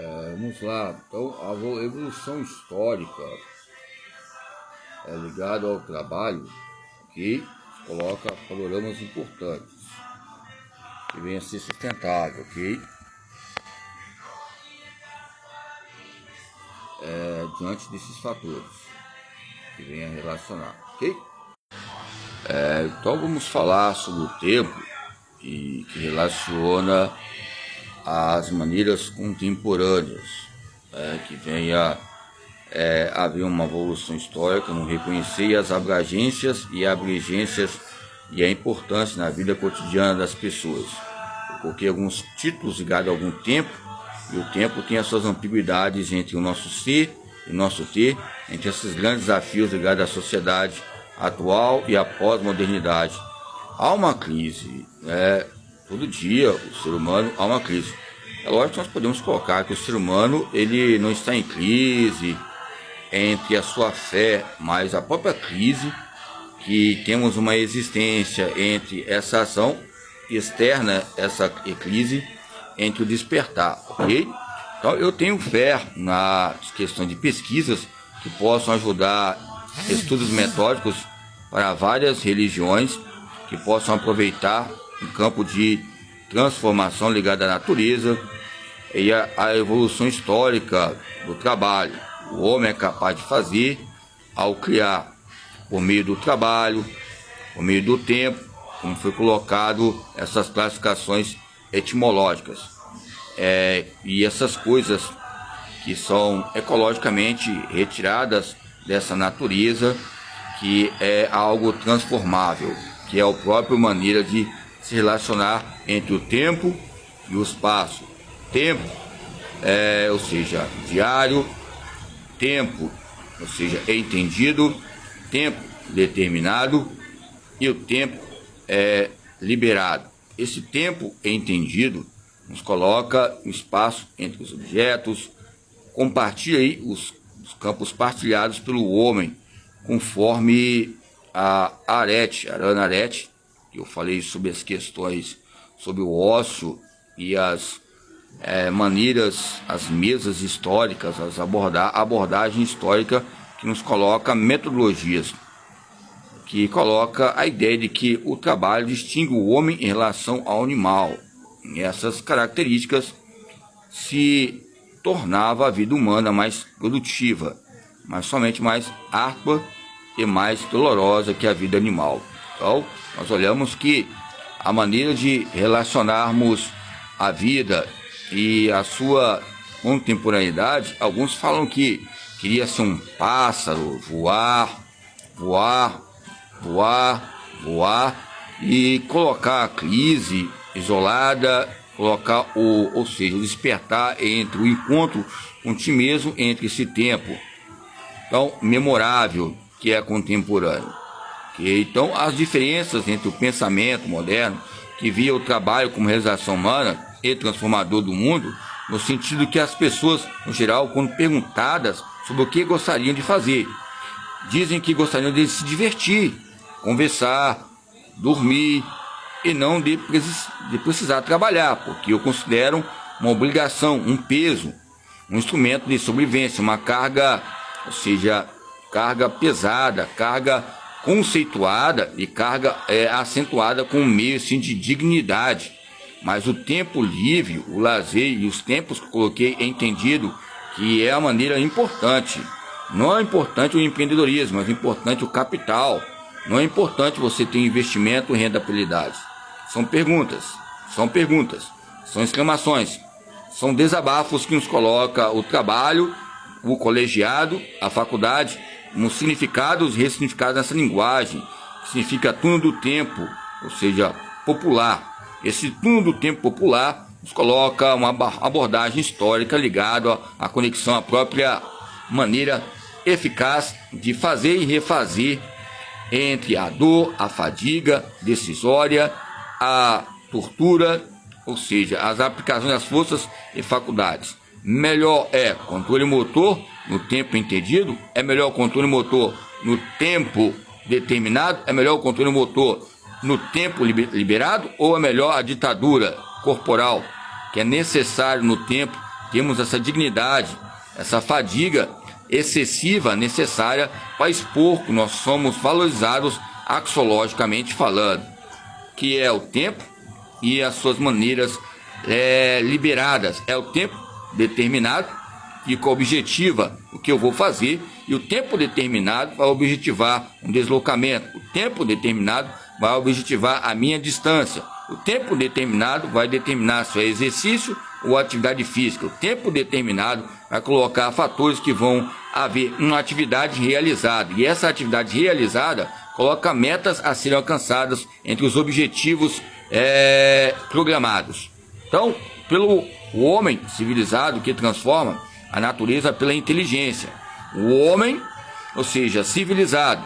Vamos lá. Então, a evolução histórica é ligada ao trabalho que coloca panoramas importantes, que venha a ser sustentável, ok? Diante desses fatores que venha a relacionar, ok? Então vamos falar sobre o tempo e que relaciona as maneiras contemporâneas, que venha haver uma evolução histórica no reconhecer as abrangências e abrangências e a importância na vida cotidiana das pessoas. Eu coloquei alguns títulos ligados a algum tempo, e o tempo tem as suas ambiguidades entre o nosso ser e o nosso ter, entre esses grandes desafios ligados à sociedade atual e à pós-modernidade. Há uma crise, todo dia o ser humano há uma crise. É lógico que nós podemos colocar que o ser humano ele não está em crise entre a sua fé, mas a própria crise que temos uma existência entre essa ação externa, essa crise, entre o despertar, ok? Então eu tenho fé na questão de pesquisas que possam ajudar estudos metódicos para várias religiões que possam aproveitar o campo de transformação ligado à natureza e à evolução histórica do trabalho. O homem é capaz de fazer ao criar, por meio do trabalho, por meio do tempo, como foi colocado essas classificações etimológicas. E essas coisas que são ecologicamente retiradas dessa natureza, que é algo transformável, que é a própria maneira de se relacionar entre o tempo e o espaço. Tempo, ou seja, diário, tempo, ou seja, entendido, tempo determinado e o tempo liberado. Esse tempo entendido nos coloca um espaço entre os objetos, compartilha aí os campos partilhados pelo homem, conforme a Arana Arete, que eu falei sobre as questões sobre o ócio e as maneiras, as mesas históricas, a abordagem histórica que nos coloca metodologias, que coloca a ideia de que o trabalho distingue o homem em relação ao animal. E essas características se tornava a vida humana mais produtiva, mas somente mais árdua e mais dolorosa que a vida animal. Então, nós olhamos que a maneira de relacionarmos a vida e a sua contemporaneidade, alguns falam que queria ser um pássaro, voar e colocar a crise isolada, colocar ou seja, o despertar entre o encontro com ti mesmo, entre esse tempo tão memorável que é contemporâneo. Então, as diferenças entre o pensamento moderno, que via o trabalho como realização humana e transformador do mundo, no sentido que as pessoas, no geral, quando perguntadas sobre o que gostariam de fazer, dizem que gostariam de se divertir, conversar, dormir e não de precisar trabalhar, porque eu considero uma obrigação, um peso, um instrumento de sobrevivência, uma carga, ou seja, carga pesada, carga conceituada e carga acentuada com um meio assim, de dignidade. Mas o tempo livre, o lazer e os tempos que eu coloquei é entendido que é a maneira importante. Não é importante o empreendedorismo, mas é importante o capital. Não é importante você ter investimento e rentabilidade. São perguntas, são exclamações, são desabafos que nos coloca o trabalho, o colegiado, a faculdade, nos significados e ressignificados nessa linguagem, que significa túnel do tempo, ou seja, popular. Esse túnel do tempo popular nos coloca uma abordagem histórica ligada à conexão à própria maneira eficaz de fazer e refazer entre a dor, a fadiga decisória, a tortura, ou seja, as aplicações das forças e faculdades. Melhor é controle motor no tempo entendido? É melhor o controle motor no tempo determinado? É melhor o controle motor no tempo liberado? Ou é melhor a ditadura corporal, que é necessário no tempo temos essa dignidade, essa fadiga excessiva necessária para expor que nós somos valorizados axiologicamente falando, que é o tempo e as suas maneiras liberadas. É o tempo determinado que objetiva o que eu vou fazer, e o tempo determinado vai objetivar um deslocamento, o tempo determinado vai objetivar a minha distância, o tempo determinado vai determinar se é exercício ou atividade física, o tempo determinado vai colocar fatores que vão haver uma atividade realizada, e essa atividade realizada coloca metas a serem alcançadas entre os objetivos programados. Então, pelo homem civilizado que transforma a natureza pela inteligência, o homem, ou seja, civilizado,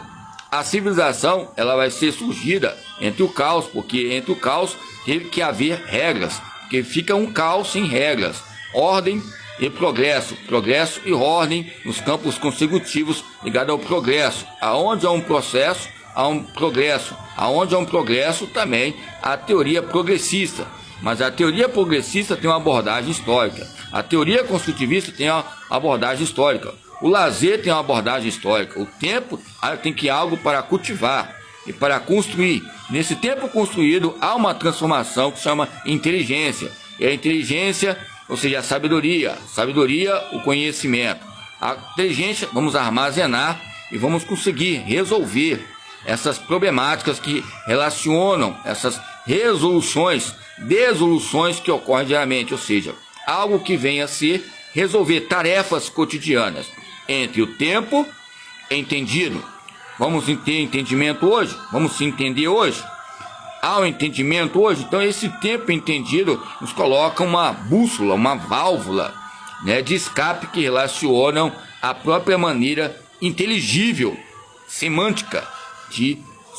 a civilização ela vai ser surgida entre o caos, porque entre o caos teve que haver regras, porque fica um caos sem regras, ordem e progresso, progresso e ordem nos campos consecutivos ligados ao progresso. Aonde há um processo, há um progresso. Aonde há um progresso, também há a teoria progressista. Mas a teoria progressista tem uma abordagem histórica. A teoria construtivista tem uma abordagem histórica. O lazer tem uma abordagem histórica. O tempo tem que algo para cultivar e para construir. Nesse tempo construído, há uma transformação que se chama inteligência. E a inteligência, ou seja, a sabedoria. Sabedoria, o conhecimento. A inteligência, vamos armazenar e vamos conseguir resolver essas problemáticas que relacionam essas resoluções, dessoluções que ocorrem diariamente, ou seja, algo que venha a ser resolver tarefas cotidianas entre o tempo entendido. Vamos ter entendimento hoje? Vamos se entender hoje? Há um entendimento hoje? Então esse tempo entendido nos coloca uma bússola, uma válvula, de escape que relacionam a própria maneira inteligível, semântica, de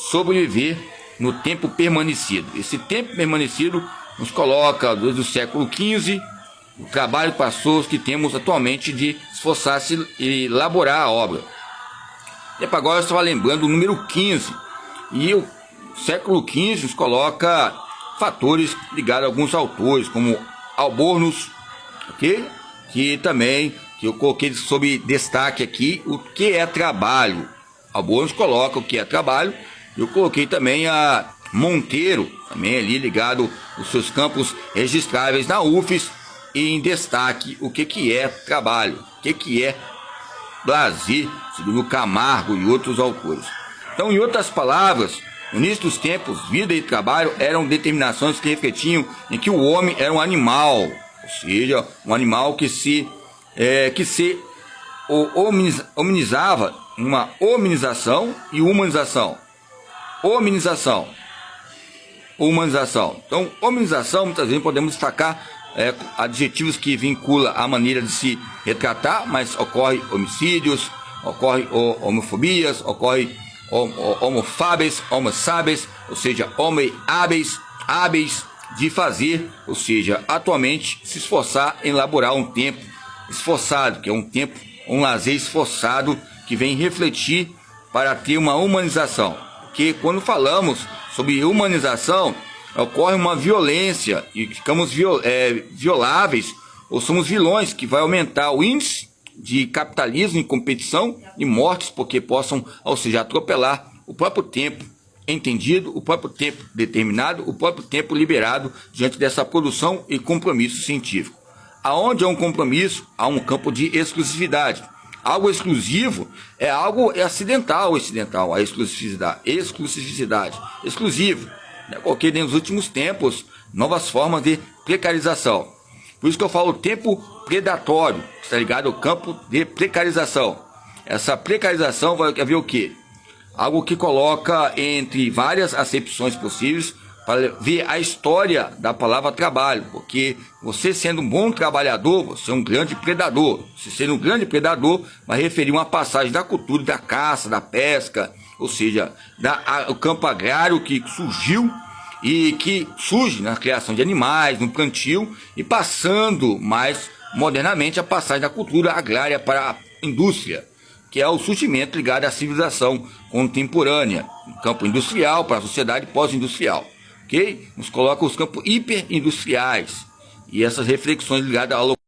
sobreviver no tempo permanecido. Esse tempo permanecido nos coloca, desde o século XV, o trabalho passoso que temos atualmente de esforçar-se e elaborar a obra. E para agora eu estava lembrando o número 15, e o século XV nos coloca fatores ligados a alguns autores, como Albornoz, ok? Que eu coloquei sob destaque aqui, o que é trabalho. Albornoz coloca o que é trabalho. Eu coloquei também a Monteiro, também ali ligado os seus campos registráveis na UFES, e em destaque o que é trabalho, o que é lazer, segundo Camargo e outros autores. Então, em outras palavras, no início dos tempos, vida e trabalho eram determinações que refletiam em que o homem era um animal, ou seja, um animal que se hominizava, uma hominização e humanização. Humanização. Então, hominização, muitas vezes podemos destacar adjetivos que vinculam a maneira de se retratar, mas ocorre homicídios, ocorre homofobias, ocorre homofábeis, homosábeis, ou seja, hábeis de fazer, ou seja, atualmente se esforçar em elaborar um tempo esforçado, que é um tempo, um lazer esforçado que vem refletir para ter uma humanização. Porque quando falamos sobre humanização, ocorre uma violência e ficamos violáveis, ou somos vilões, que vai aumentar o índice de capitalismo em competição e mortes, porque possam, ou seja, atropelar o próprio tempo entendido, o próprio tempo determinado, o próprio tempo liberado diante dessa produção e compromisso científico. Aonde há um compromisso, há um campo de exclusividade. Algo exclusivo é algo acidental, a exclusividade, exclusivo. Porque nos últimos tempos, novas formas de precarização. Por isso que eu falo tempo predatório, está ligado ao campo de precarização. Essa precarização vai haver o quê? Algo que coloca entre várias acepções possíveis para ver a história da palavra trabalho, porque você sendo um bom trabalhador, você é um grande predador. Você sendo um grande predador, vai referir uma passagem da cultura da caça, da pesca, ou seja, o campo agrário que surgiu e que surge na criação de animais, no plantio, e passando mais modernamente a passagem da cultura agrária para a indústria, que é o surgimento ligado à civilização contemporânea, no campo industrial para a sociedade pós-industrial. Ok? Nos coloca os campos hiperindustriais e essas reflexões ligadas ao